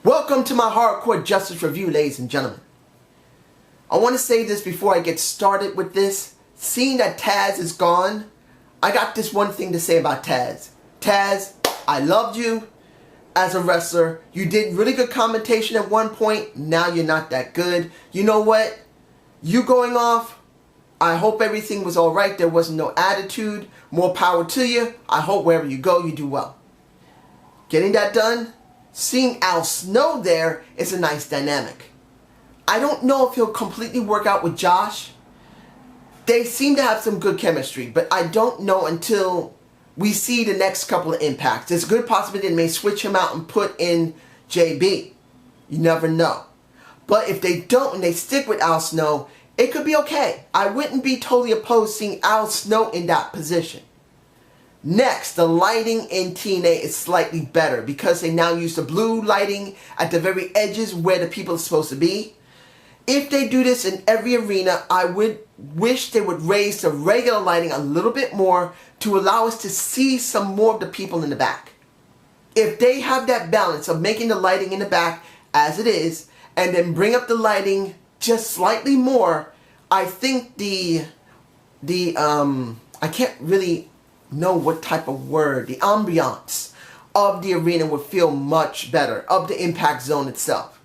Welcome to my Hardcore Justice Review, ladies and gentlemen. I want to say this before I get started with this. Seeing that Taz is gone, I got this one thing to say about Taz. Taz, I loved you as a wrestler. You did really good commentation at one point. Now you're not that good. You know what? You going off, I hope everything was alright. There wasn't no attitude. More power to you. I hope wherever you go, you do well. Getting that done, seeing Al Snow there is a nice dynamic. I don't know if he'll completely work out with Josh. They seem to have some good chemistry, but I don't know until we see the next couple of impacts. There's a good possibility they may switch him out and put in JB. You never know. But if they don't and they stick with Al Snow, it could be okay. I wouldn't be totally opposed seeing Al Snow in that position. Next, the lighting in TNA is slightly better because they now use the blue lighting at the very edges where the people are supposed to be. If they do this in every arena, I would wish they would raise the regular lighting a little bit more to allow us to see some more of the people in the back. If they have that balance of making the lighting in the back as it is, and then bring up the lighting just slightly more, I think I can't really know what type of word, the ambiance of the arena would feel much better, of the impact zone itself.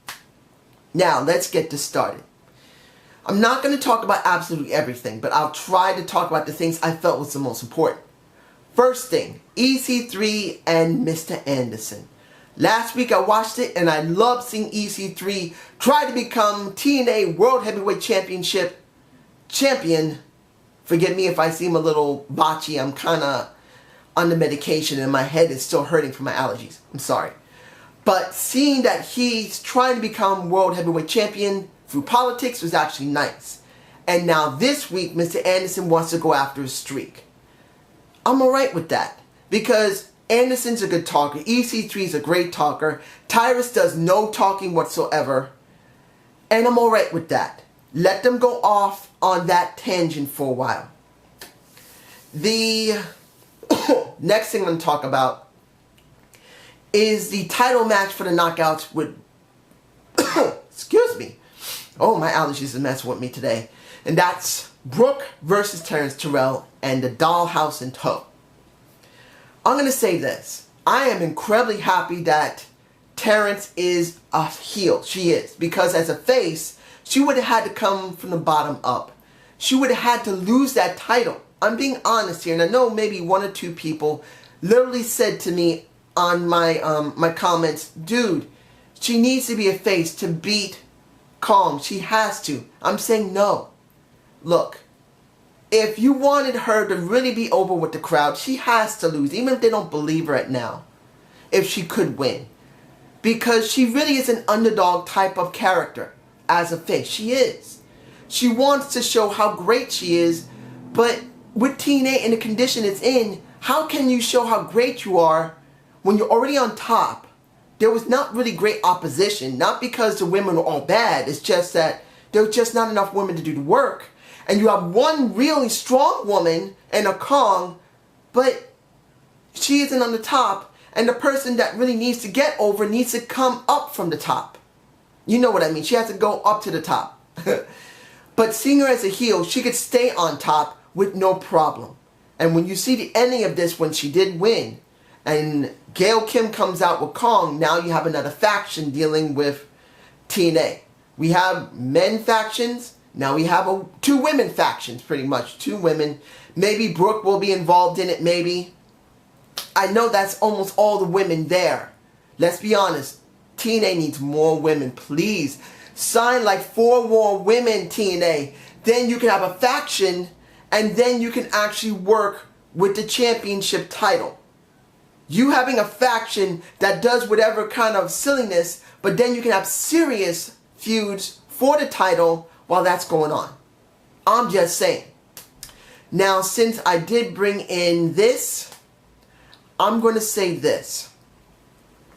Now, let's get this started. I'm not going to talk about absolutely everything, but I'll try to talk about the things I felt was the most important. First thing, EC3 and Mr. Anderson. Last week I watched it and I loved seeing EC3 try to become TNA World Heavyweight Championship champion. Forgive me if I seem a little botchy. I'm kind of on the medication and my head is still hurting from my allergies. I'm sorry. But seeing that he's trying to become World Heavyweight Champion through politics was actually nice. And now this week, Mr. Anderson wants to go after his streak. I'm alright with that. Because Anderson's a good talker. EC3's a great talker. Tyrus does no talking whatsoever. And I'm alright with that. Let them go off on that tangent for a while. The next thing I'm going to talk about is the title match for the Knockouts with, excuse me, oh, my allergies are messing with me today. And that's Brooke versus Terrence Terrell and the Dollhouse in tow. I'm going to say this. I am incredibly happy that Terrence is a heel. She is. Because as a face, she would have had to come from the bottom up. She would have had to lose that title. I'm being honest here, and I know maybe one or two people literally said to me on my comments, dude, she needs to be a face to beat Kong. She has to. I'm saying no. Look, if you wanted her to really be over with the crowd, she has to lose, even if they don't believe her right now, if she could win. Because she really is an underdog type of character as a face. She is. She wants to show how great she is, but with TNA in the condition it's in, how can you show how great you are when you're already on top? There was not really great opposition, not because the women were all bad, it's just that there was just not enough women to do the work. And you have one really strong woman and a Kong, but she isn't on the top, and the person that really needs to get over needs to come up from the top. You know what I mean, she has to go up to the top. But seeing her as a heel, she could stay on top with no problem. And when you see the ending of this, when she did win, and Gail Kim comes out with Kong, now you have another faction dealing with TNA. We have men factions, now we have two women factions, pretty much. Two women. Maybe Brooke will be involved in it, maybe. I know that's almost all the women there. Let's be honest. TNA needs more women, please. Sign like 4 more women, TNA. Then you can have a faction, and then you can actually work with the championship title. You having a faction that does whatever kind of silliness, but then you can have serious feuds for the title while that's going on. I'm just saying. Now, since I did bring in this, I'm going to say this.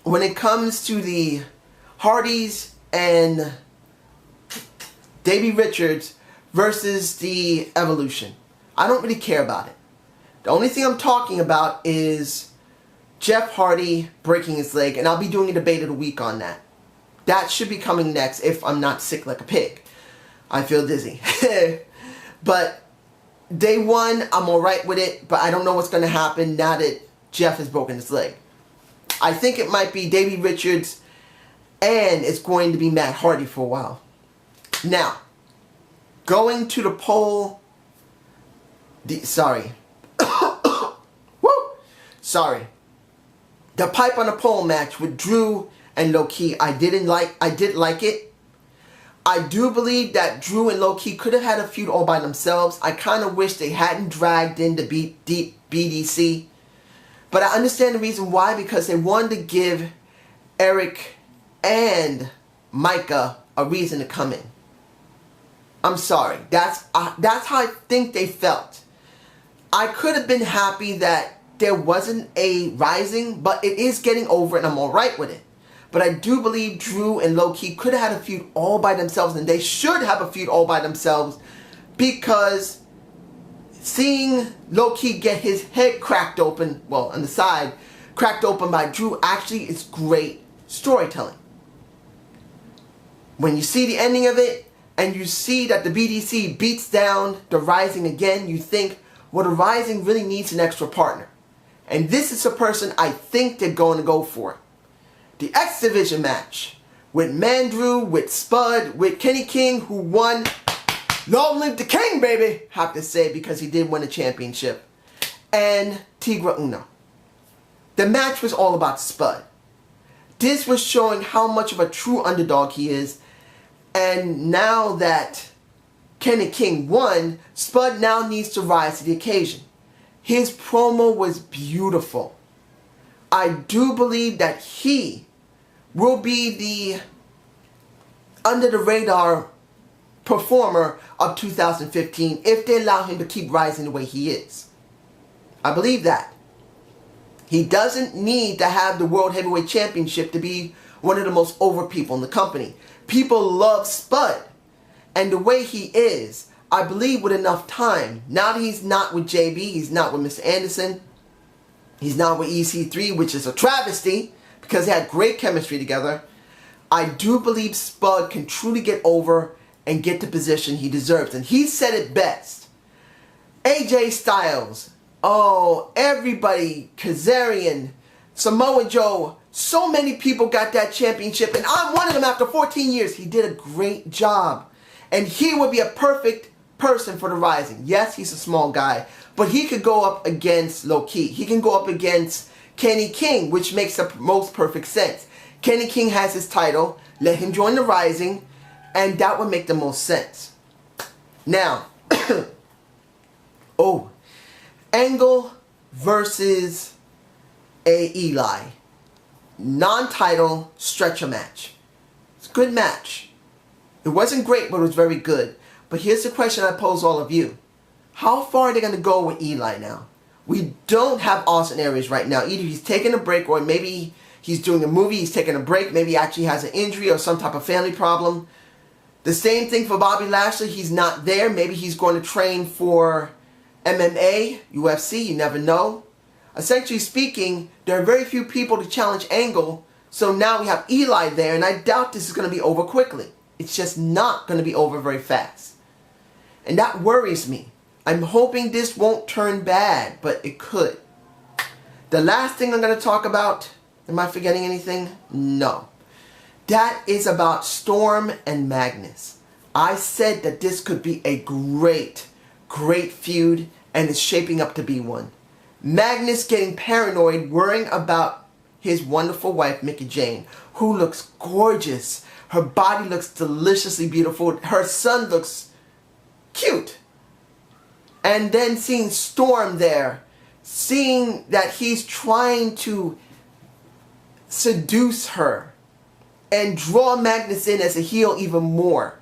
When it comes to the Hardys and Davey Richards versus the Evolution, I don't really care about it. The only thing I'm talking about is Jeff Hardy breaking his leg, and I'll be doing a debate of the week on that. That should be coming next if I'm not sick like a pig. I feel dizzy. But day one, I'm alright with it, but I don't know what's going to happen now that Jeff has broken his leg. I think it might be Davey Richards, and it's going to be Matt Hardy for a while. Now, going to the poll... Sorry. Woo! Sorry. The pipe on the pole match with Drew and Low-Ki, I did like it. I do believe that Drew and Low-Ki could have had a feud all by themselves. I kind of wish they hadn't dragged in the BDC. But I understand the reason why, because they wanted to give Eric and Micah a reason to come in. I'm sorry. That's how I think they felt. I could have been happy that there wasn't a rising, but it is getting over and I'm alright with it. But I do believe Drew and Low-Ki could have had a feud all by themselves, and they should have a feud all by themselves, because seeing Low-Ki get his head cracked open, well, on the side, cracked open by Drew, actually is great storytelling. When you see the ending of it, and you see that the BDC beats down the Rising again, you think, well, the Rising really needs an extra partner. And this is a person I think they're going to go for. The X Division match with Mandrew, with Spud, with Kenny King, who won. Long live the King, baby! Have to say, because he did win a championship. And Tigre Uno. The match was all about Spud. This was showing how much of a true underdog he is. And now that Kenny King won, Spud now needs to rise to the occasion. His promo was beautiful. I do believe that he will be the under the radar performer of 2015 if they allow him to keep rising the way he is. I believe that. He doesn't need to have the World Heavyweight Championship to be one of the most over people in the company. People love Spud. And the way he is, I believe with enough time, now that he's not with JB, he's not with Mr. Anderson, he's not with EC3, which is a travesty, because they had great chemistry together. I do believe Spud can truly get over and get the position he deserves. And he said it best. AJ Styles, oh, everybody, Kazarian, Samoa Joe, so many people got that championship, and I'm one of them after 14 years. He did a great job. And he would be a perfect person for the Rising. Yes, he's a small guy, but he could go up against Low-Ki. He can go up against Kenny King, which makes the most perfect sense. Kenny King has his title. Let him join the Rising, and that would make the most sense. Now, oh, Angle versus Eli. Non-title stretcher match. It's a good match. It wasn't great, but it was very good. But here's the question I pose all of you. How far are they going to go with Eli now? We don't have Austin Aries right now. Either he's taking a break, or maybe he's doing a movie, he's taking a break. Maybe he actually has an injury or some type of family problem. The same thing for Bobby Lashley. He's not there. Maybe he's going to train for MMA, UFC. You never know. Essentially speaking, there are very few people to challenge Angle. So now we have Eli there, and I doubt this is going to be over quickly. It's just not going to be over very fast. And that worries me. I'm hoping this won't turn bad, but it could. The last thing I'm going to talk about, am I forgetting anything? No. That is about Storm and Magnus. I said that this could be a great, great feud, and it's shaping up to be one. Magnus getting paranoid, worrying about his wonderful wife, Mickie Jane, who looks gorgeous. Her body looks deliciously beautiful. Her son looks cute. And then seeing Storm there, seeing that he's trying to seduce her and draw Magnus in as a heel even more.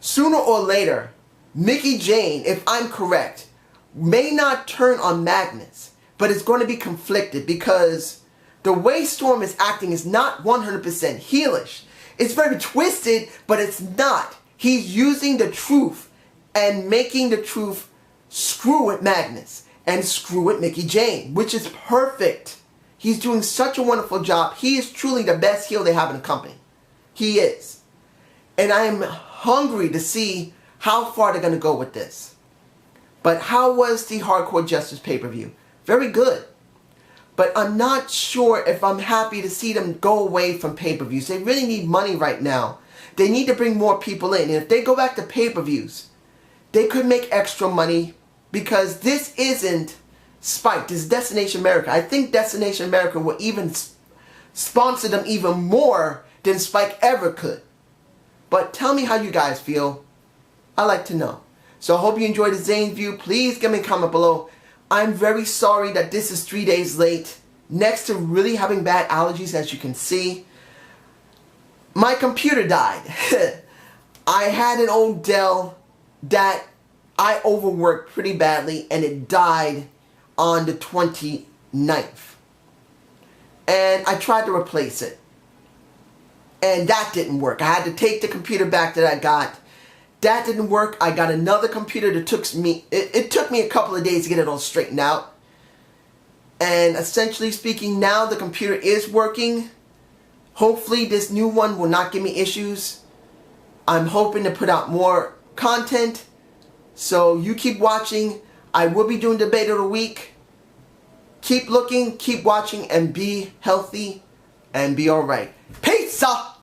Sooner or later, Mickie Jane, if I'm correct, may not turn on Magnus, but it's going to be conflicted because the way Storm is acting is not 100% heelish. It's very twisted, but it's not. He's using the truth and making the truth screw with Magnus and screw with Mickie Jane, which is perfect. He's doing such a wonderful job. He is truly the best heel they have in the company. He is. And I am hungry to see how far they're going to go with this. But how was the Hardcore Justice pay-per-view? Very good. But I'm not sure if I'm happy to see them go away from pay-per-views. They really need money right now. They need to bring more people in. And if they go back to pay-per-views, they could make extra money, because this isn't Spike. This is Destination America. I think Destination America will even sponsor them even more than Spike ever could. But tell me how you guys feel. I'd like to know. So I hope you enjoyed the Zane View. Please give me a comment below. I'm very sorry that this is 3 days late. Next to really having bad allergies, as you can see. My computer died. I had an old Dell that I overworked pretty badly, and it died on the 29th. And I tried to replace it. And that didn't work. I had to take the computer back that I got. That didn't work. I got another computer that took me, it took me a couple of days to get it all straightened out. And essentially speaking, now the computer is working. Hopefully this new one will not give me issues. I'm hoping to put out more content. So you keep watching. I will be doing Debate of the Week. Keep looking, keep watching, and be healthy and be alright. Peace out!